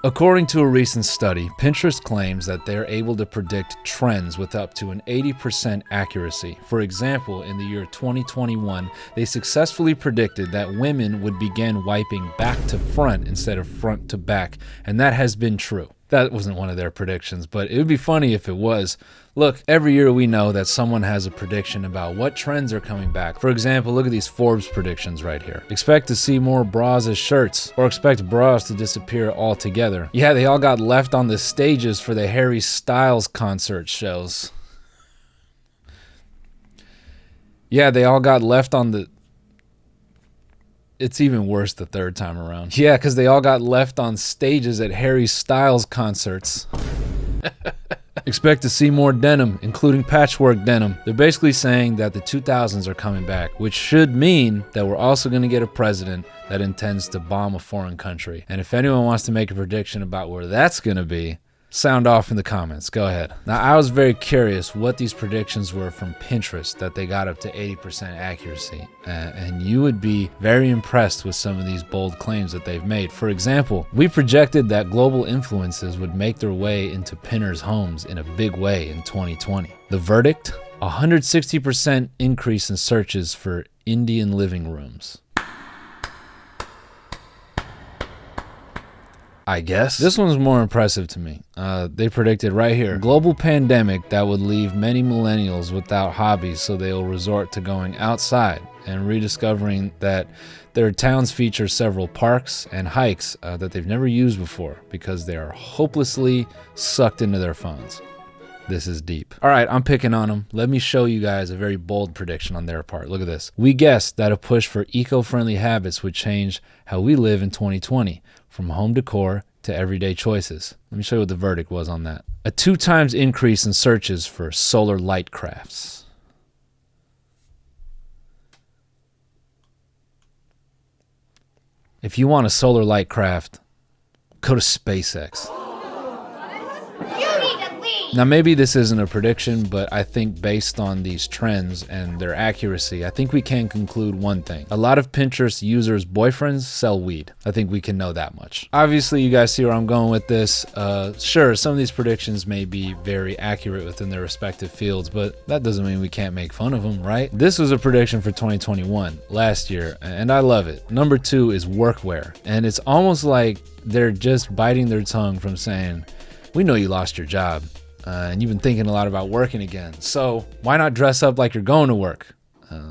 According to a recent study, Pinterest claims that they're able to predict trends with up to an 80% accuracy. For example, in the year 2021, they successfully predicted that women would begin wiping back to front instead of front to back, and that has been true. That wasn't one of their predictions, but it would be funny if it was. Look, every year we know that someone has a prediction about what trends are coming back. For example, look at these Forbes predictions right here. Expect to see more bras as shirts, or expect bras to disappear altogether. Yeah, they all got left on the stages for the Harry Styles concert shows. Yeah, they all got left on the... It's even worse the third time around. Yeah, because they all got left on stages at Harry Styles concerts. Expect to see more denim, including patchwork denim. They're basically saying that the 2000s are coming back, which should mean that we're also going to get a president that intends to bomb a foreign country. And if anyone wants to make a prediction about where that's going to be, sound off in the comments. Go ahead. Now, I was very curious what these predictions were from Pinterest that they got up to 80% accuracy. And you would be very impressed with some of these bold claims that they've made. For example, we projected that global influences would make their way into pinners' homes in a big way in 2020. The verdict? 160% increase in searches for Indian living rooms. I guess. This one's more impressive to me. They predicted right here, global pandemic that would leave many millennials without hobbies, so they'll resort to going outside and rediscovering that their towns feature several parks and hikes that they've never used before because they are hopelessly sucked into their phones. This is deep. All right, I'm picking on them. Let me show you guys a very bold prediction on their part. Look at this. We guessed that a push for eco-friendly habits would change how we live in 2020, from home decor to everyday choices. Let me show you what the verdict was on that. A 2 times increase in searches for solar light crafts. If you want a solar light craft, go to SpaceX. Now, maybe this isn't a prediction, but I think based on these trends and their accuracy, I think we can conclude one thing. A lot of Pinterest users' boyfriends sell weed. I think we can know that much. Obviously, you guys see where I'm going with this. Sure, some of these predictions may be very accurate within their respective fields, but that doesn't mean we can't make fun of them, right? This was a prediction for 2021, last year, and I love it. Number 2 is workwear, and it's almost like they're just biting their tongue from saying, we know you lost your job. And you've been thinking a lot about working again. So why not dress up like you're going to work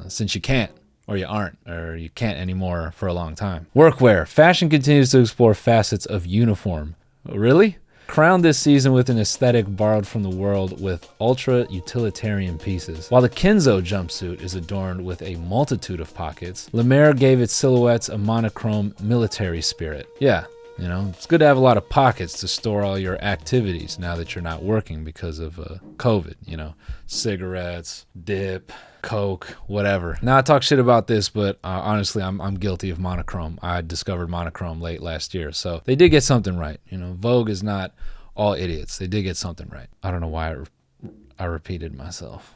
since you can't, or you aren't, or you can't anymore for a long time. Workwear. Fashion continues to explore facets of uniform. Really? Crowned this season with an aesthetic borrowed from the world with ultra-utilitarian pieces. While the Kenzo jumpsuit is adorned with a multitude of pockets, Le Maire gave its silhouettes a monochrome military spirit. Yeah. You know, it's good to have a lot of pockets to store all your activities now that you're not working because of COVID, you know, cigarettes, dip, Coke, whatever. Now I talk shit about this, but honestly, I'm guilty of monochrome. I discovered monochrome late last year. So they did get something right. You know, Vogue is not all idiots. They did get something right. I don't know why I repeated myself.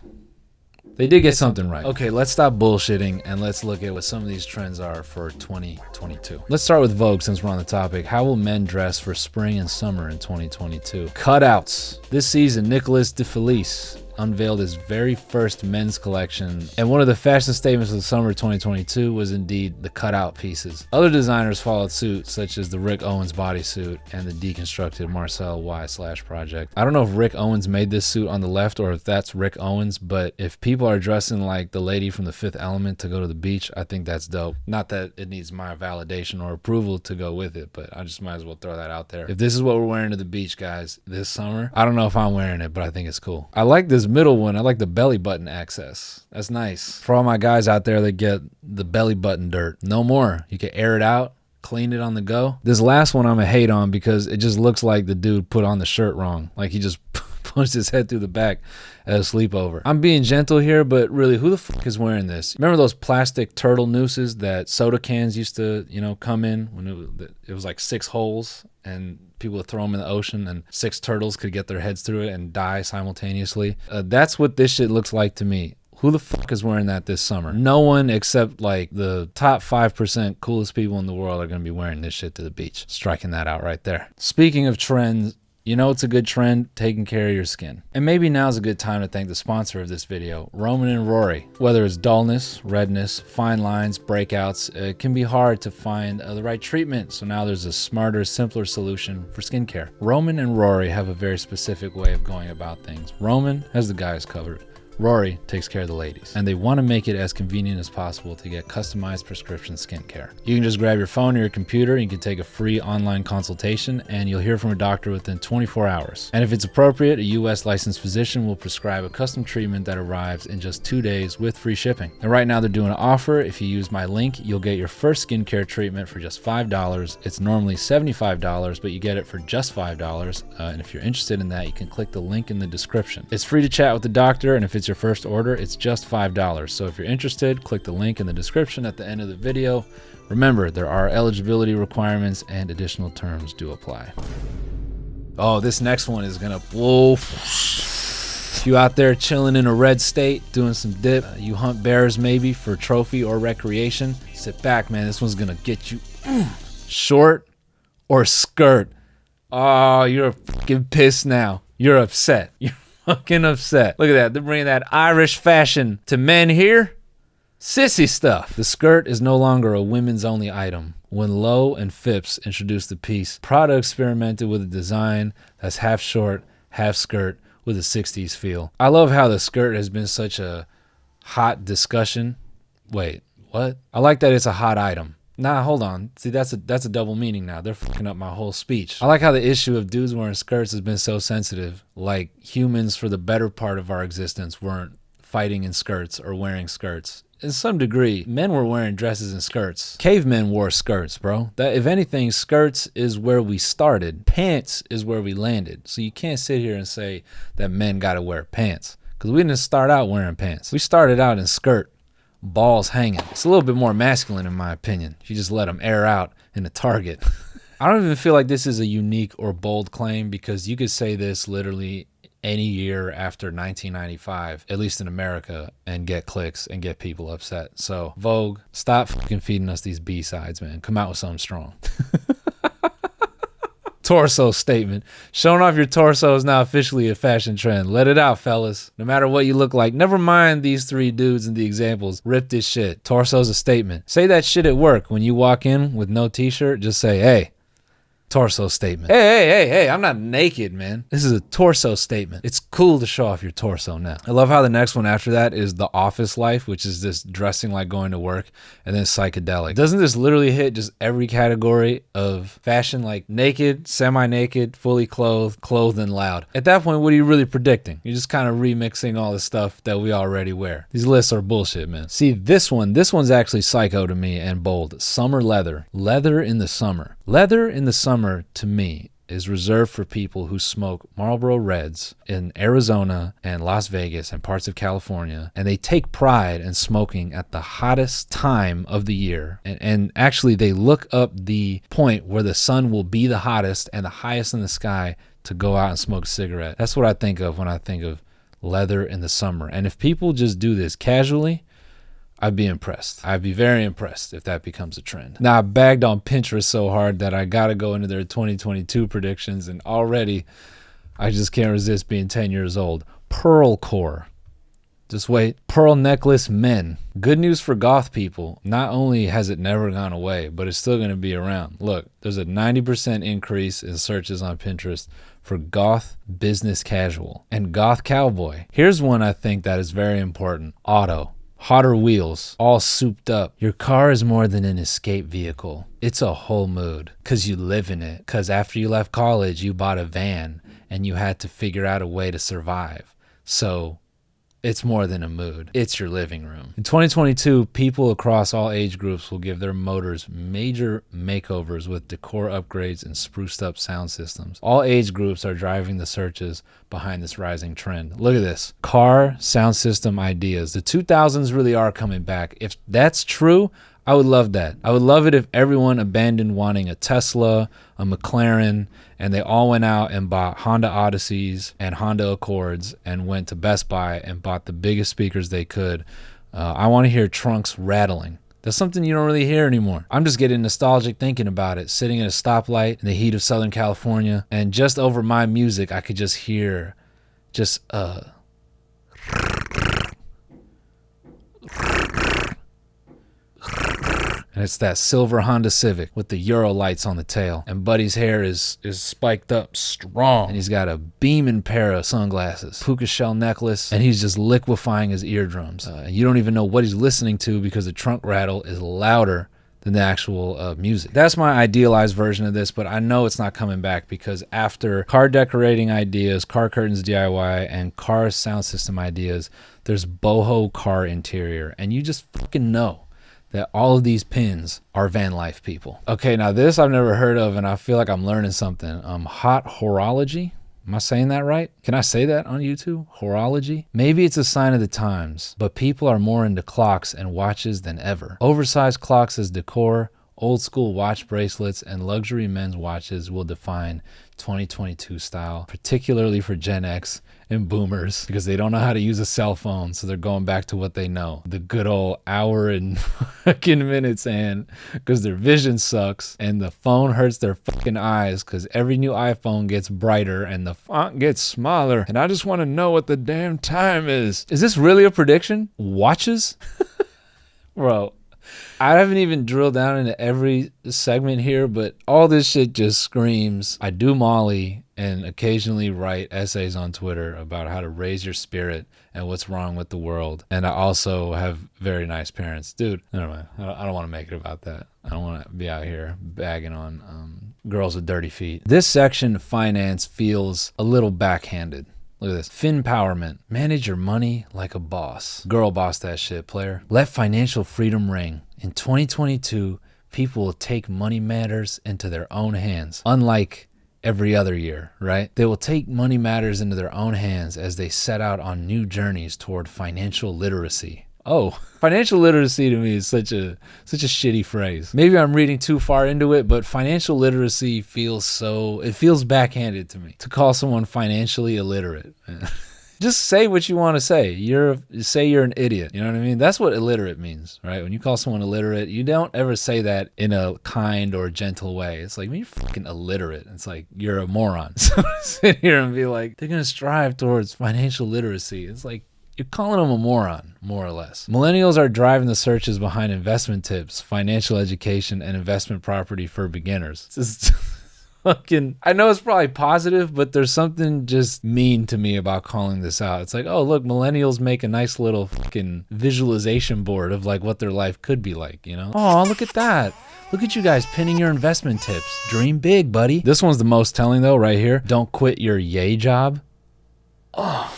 They did get something right. Okay, let's stop bullshitting and let's look at what some of these trends are for 2022. Let's start with Vogue since we're on the topic. How will men dress for spring and summer in 2022? Cutouts. This season, Nicolas de Felice unveiled his very first men's collection, and one of the fashion statements of the summer 2022 was indeed the cutout pieces. Other designers followed suit, such as the Rick Owens bodysuit and the deconstructed Marcel Y/project. I don't know if Rick Owens made this suit on the left or if that's Rick Owens, but if people are dressing like the lady from The Fifth Element to go to the beach, I think that's dope. Not that it needs my validation or approval to go with it, but I just might as well throw that out there. If this is what we're wearing to the beach, guys, this summer, I don't know if I'm wearing it, but I think it's cool. I like this middle one. I like the belly button access. That's nice. For all my guys out there that get the belly button dirt, no more. You can air it out, clean it on the go. This last one I'm gonna hate on because it just looks like the dude put on the shirt wrong. Like he just punched his head through the back at a sleepover. I'm being gentle here, but really, who the fuck is wearing this? Remember those plastic turtle nooses that soda cans used to, you know, come in when it was like 6 holes and people would throw them in the ocean and 6 turtles could get their heads through it and die simultaneously? That's what this shit looks like to me. Who the fuck is wearing that this summer? No one except like the top 5% coolest people in the world are going to be wearing this shit to the beach. Striking that out right there. Speaking of trends, you know it's a good trend? Taking care of your skin. And maybe now's a good time to thank the sponsor of this video, Roman and Rory. Whether it's dullness, redness, fine lines, breakouts, it can be hard to find the right treatment. So now there's a smarter, simpler solution for skincare. Roman and Rory have a very specific way of going about things. Roman has the guys covered. Rory takes care of the ladies, and they want to make it as convenient as possible to get customized prescription skincare. You can just grab your phone or your computer, and you can take a free online consultation, and you'll hear from a doctor within 24 hours. And if it's appropriate, a US licensed physician will prescribe a custom treatment that arrives in just 2 days with free shipping. And right now they're doing an offer. If you use my link, you'll get your first skincare treatment for just $5. It's normally $75, but you get it for just $5. And if you're interested in that, you can click the link in the description. It's free to chat with the doctor, and if it's your first order, it's just $5. So if you're interested, click the link in the description at the end of the video. Remember, there are eligibility requirements and additional terms do apply. Oh, this next one is gonna, whoa. If you out there chilling in a red state, doing some dip, you hunt bears maybe for trophy or recreation, sit back, man. This one's gonna get you. Short or skirt? Oh, you're fucking pissed now. You're upset. You're fucking upset. Look at that. They're bringing that Irish fashion to men here. Sissy stuff. The skirt is no longer a women's only item. When Lowe and Phipps introduced the piece, Prada experimented with a design that's half short, half skirt with a 60s feel. I love how the skirt has been such a hot discussion. Wait, what? I like that it's a hot item. Nah, hold on. See, that's a double meaning now. They're fucking up my whole speech. I like how the issue of dudes wearing skirts has been so sensitive. Like humans for the better part of our existence weren't fighting in skirts or wearing skirts. In some degree, men were wearing dresses and skirts. Cavemen wore skirts, bro. That, if anything, skirts is where we started. Pants is where we landed. So you can't sit here and say that men gotta wear pants. Because we didn't start out wearing pants. We started out in skirt. Balls hanging. It's a little bit more masculine in my opinion. If you just let them air out in the target. I don't even feel like this is a unique or bold claim because you could say this literally any year after 1995, at least in America, and get clicks and get people upset. So Vogue, stop fucking feeding us these B-sides, man. Come out with something strong. Torso statement. Showing off your torso is now officially a fashion trend. Let it out, fellas. No matter what you look like. Never mind these three dudes in the examples. Rip this shit. Torso's a statement. Say that shit at work. When you walk in with no t-shirt, just say, hey. Torso statement. Hey, I'm not naked, man. This is a torso statement. It's cool to show off your torso now. I love how the next one after that is the office life, which is this dressing like going to work, and then psychedelic. Doesn't this literally hit just every category of fashion, like naked, semi-naked, fully clothed, clothed and loud? At that point, what are you really predicting? You're just kind of remixing all the stuff that we already wear. These lists are bullshit, man. See, this one's actually psycho to me and bold. Summer leather. Leather in the summer. Leather in the summer to me is reserved for people who smoke Marlboro Reds in Arizona and Las Vegas and parts of California, and they take pride in smoking at the hottest time of the year. And actually they look up the point where the sun will be the hottest and the highest in the sky to go out and smoke a cigarette. That's what I think of when I think of leather in the summer. And if people just do this casually, I'd be impressed. I'd be very impressed if that becomes a trend. Now, I bagged on Pinterest so hard that I gotta go into their 2022 predictions, and already I just can't resist being 10 years old. Pearl core. Just wait. Pearl necklace men. Good news for goth people. Not only has it never gone away, but it's still gonna be around. Look, there's a 90% increase in searches on Pinterest for goth business casual and goth cowboy. Here's one I think that is very important. Auto. Hotter wheels, all souped up. Your car is more than an escape vehicle. It's a whole mood, because you live in it. Because after you left college, you bought a van, and you had to figure out a way to survive. So it's more than a mood. It's your living room. In 2022, people across all age groups will give their motors major makeovers with decor upgrades and spruced up sound systems. All age groups are driving the searches behind this rising trend. Look at this. Car sound system ideas. The 2000s really are coming back. If that's true, I would love that. I would love it if everyone abandoned wanting a Tesla, a McLaren, and they all went out and bought Honda Odysseys and Honda Accords and went to Best Buy and bought the biggest speakers they could. I want to hear trunks rattling. That's something you don't really hear anymore. I'm just getting nostalgic thinking about it, sitting at a stoplight in the heat of Southern California, and just over my music, I could just hear and it's that silver Honda Civic with the Euro lights on the tail. And Buddy's hair is spiked up strong. And he's got a beaming pair of sunglasses, puka shell necklace, and he's just liquefying his eardrums. And you don't even know what he's listening to because the trunk rattle is louder than the actual music. That's my idealized version of this, but I know it's not coming back because after car decorating ideas, car curtains DIY, and car sound system ideas, there's boho car interior. And you just fucking know that all of these pins are van life people. Okay, now this I've never heard of, and I feel like I'm learning something. Hot horology. Am I saying that right? Can I say that on YouTube? Horology? Maybe it's a sign of the times, but people are more into clocks and watches than ever. Oversized clocks as decor, old school watch bracelets, and luxury men's watches will define 2022 style, particularly for Gen X and boomers, because they don't know how to use a cell phone, so they're going back to what they know, the good old hour and fucking minutes hand, because their vision sucks and the phone hurts their fucking eyes because every new iPhone gets brighter and the font gets smaller, and I just want to know what the damn time is. Is this really a prediction? Watches? Bro, I haven't even drilled down into every segment here, but all this shit just screams, I do Molly and occasionally write essays on Twitter about how to raise your spirit and what's wrong with the world. And I also have very nice parents. Dude, never mind. I don't want to make it about that. I don't want to be out here bagging on girls with dirty feet. This section, finance, feels a little backhanded. Look at this. Finpowerment. Manage your money like a boss. Girl boss that shit, player. Let financial freedom ring. In 2022, people will take money matters into their own hands. Unlike every other year, right? They will take money matters into their own hands as they set out on new journeys toward financial literacy. Oh, financial literacy to me is such a shitty phrase. Maybe I'm reading too far into it, but financial literacy feels backhanded to me. To call someone financially illiterate. Just say what you want to say. Say you're an idiot. You know what I mean? That's what illiterate means, right? When you call someone illiterate, you don't ever say that in a kind or gentle way. It's like, man, you're fucking illiterate. It's like, you're a moron. So sit here and be like, they're going to strive towards financial literacy. It's like, you're calling them a moron, more or less. Millennials are driving the searches behind investment tips, financial education, and investment property for beginners. It's just fucking, I know it's probably positive, but there's something just mean to me about calling this out. It's like, oh, look, millennials make a nice little fucking visualization board of like what their life could be like, you know? Oh, look at that. Look at you guys pinning your investment tips. Dream big, buddy. This one's the most telling though, right here. Don't quit your yay job. Oh.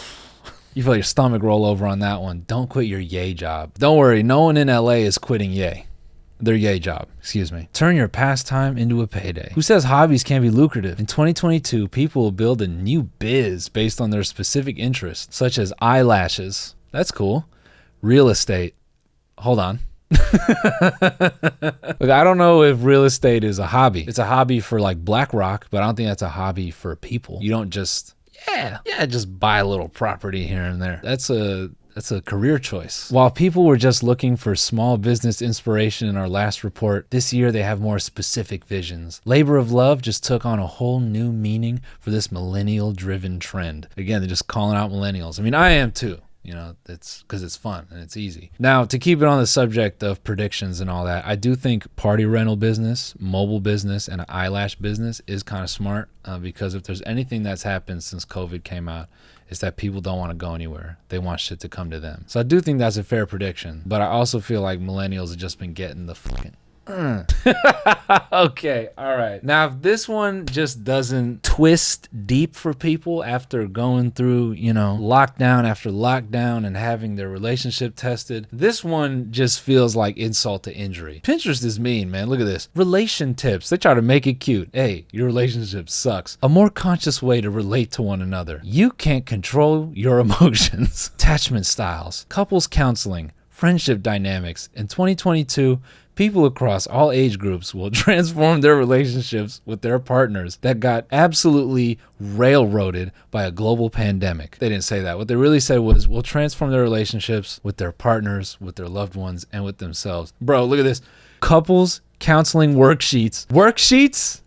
You feel your stomach roll over on that one. Don't quit your yay job. Don't worry, no one in LA is quitting yay. Their yay job, excuse me. Turn your pastime into a payday. Who says hobbies can't be lucrative? In 2022, people will build a new biz based on their specific interests, such as eyelashes. That's cool. Real estate. Hold on. Look, I don't know if real estate is a hobby. It's a hobby for like BlackRock, but I don't think that's a hobby for people. You don't just just buy a little property here and there. That's a career choice. While people were just looking for small business inspiration in our last report, this year they have more specific visions. Labor of love just took on a whole new meaning for this millennial-driven trend. Again, they're just calling out millennials. I mean, I am too. You know, it's because it's fun and it's easy. Now, to keep it on the subject of predictions and all that, I do think party rental business, mobile business, and an eyelash business is kind of smart because if there's anything that's happened since COVID came out, is that people don't want to go anywhere. They want shit to come to them. So I do think that's a fair prediction, but I also feel like millennials have just been getting the fucking Okay, all right. Now, if this one just doesn't twist deep for people after going through, you know, lockdown after lockdown and having their relationship tested, this one just feels like insult to injury. Pinterest is mean, man. Look at this. Relation tips. They try to make it cute. Hey, your relationship sucks. A more conscious way to relate to one another. You can't control your emotions. Attachment styles. Couples counseling. Friendship dynamics. In 2022, People across all age groups will transform their relationships with their partners that got absolutely railroaded by a global pandemic. They didn't say that. What they really said was, we'll transform their relationships with their partners, with their loved ones, and with themselves. Bro, look at this. Couples counseling worksheets. Worksheets?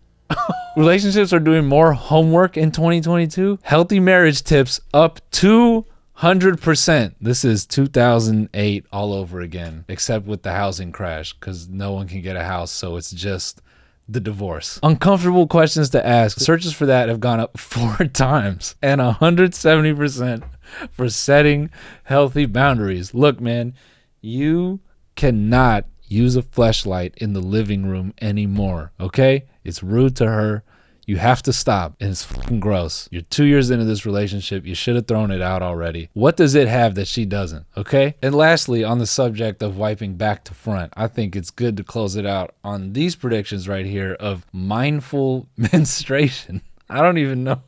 Relationships are doing more homework in 2022. Healthy marriage tips up 200%. This is 2008 all over again, except with the housing crash, because no one can get a house, so it's just the divorce. Uncomfortable questions to ask. Searches for that have gone up 4 times, and 170% for setting healthy boundaries. Look, man, you cannot use a fleshlight in the living room anymore, okay? It's rude to her. You have to stop, and it's fucking gross. You're 2 years into this relationship. You should have thrown it out already. What does it have that she doesn't, okay? And lastly, on the subject of wiping back to front, I think it's good to close it out on these predictions right here of mindful menstruation. I don't even know.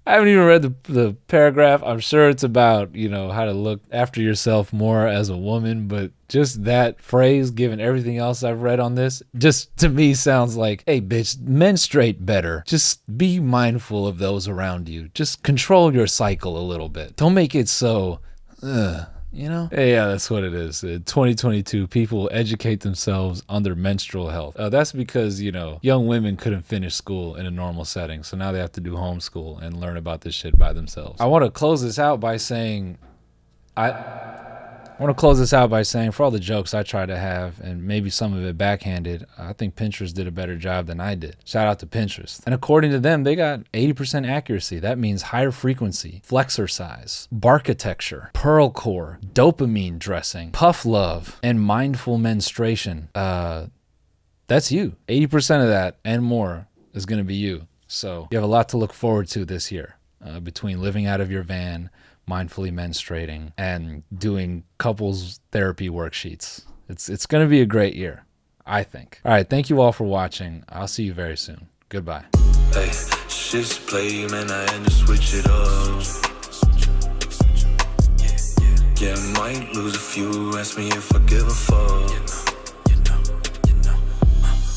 I haven't even read the paragraph. I'm sure it's about, how to look after yourself more as a woman, but just that phrase, given everything else I've read on this, just to me sounds like, hey, bitch, menstruate better. Just be mindful of those around you. Just control your cycle a little bit. Don't make it so, Hey, yeah, that's what it is. In 2022, people educate themselves on their menstrual health. That's because, young women couldn't finish school in a normal setting. So now they have to do homeschool and learn about this shit by themselves. I want to close this out by saying, for all the jokes I try to have, and maybe some of it backhanded, I think Pinterest did a better job than I did. Shout out to Pinterest. And according to them, they got 80% accuracy. That means higher frequency, flexercise, barkitecture, pearl core, dopamine dressing, puff love, and mindful menstruation. That's you. 80% of that and more is going to be you. So you have a lot to look forward to this year between living out of your van, mindfully menstruating, and doing couples therapy worksheets. It's going to be a great year, I think. All right, thank you all for watching. I'll see you very soon. Goodbye. Hey, shit's play, man, I had to switch it up. Yeah, might lose a few, ask me if I give a fuck.